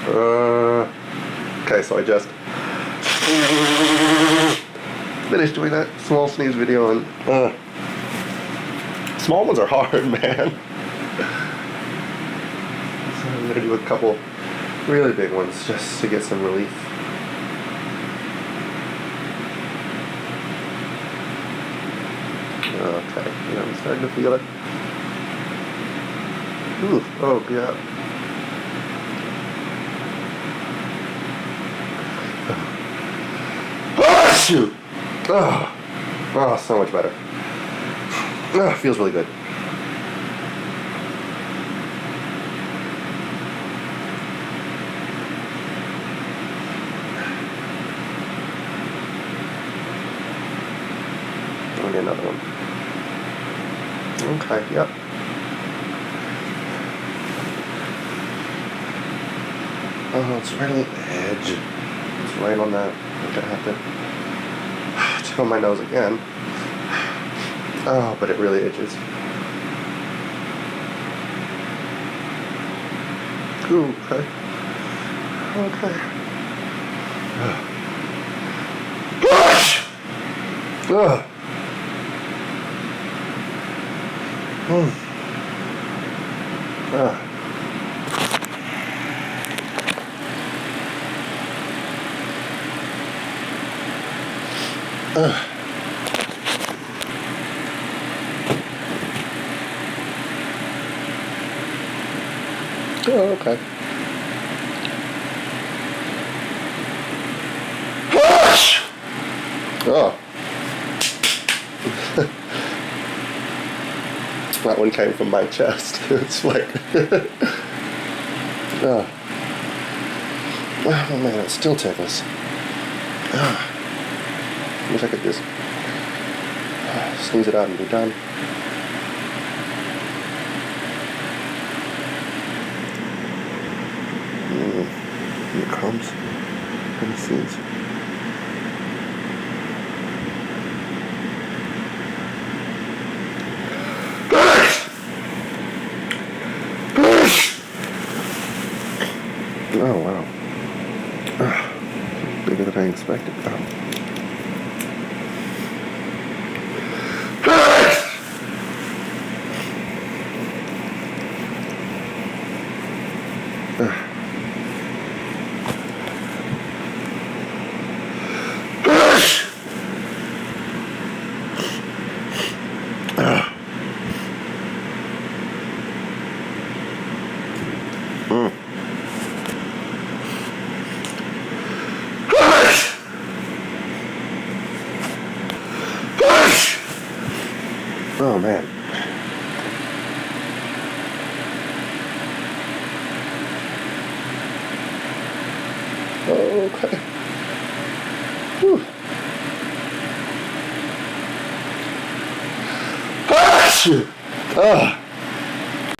Okay, so I just finished doing that small sneeze video, and small ones are hard, man. So I'm gonna do a couple really big ones just to get some relief. Okay, yeah, I'm starting to feel it. Ooh, oh yeah. Oh shoot! Oh, so much better. Oh, feels really good. I'll get another one. Okay, yep. Oh, it's right on the edge. It's right on that. I'm gonna have to tell my nose again. Oh, but it really itches. Ooh, okay. Okay. Gosh! Ugh. Oh, okay. Oh. That one came from my chest. It's like... oh. Oh man, it still tickles. Wish I could just sneeze it out and be done. Here it comes. And it sneeze. Oh wow. Bigger than I expected. Oh man. Okay. Whew. Ah, shoot. Ah.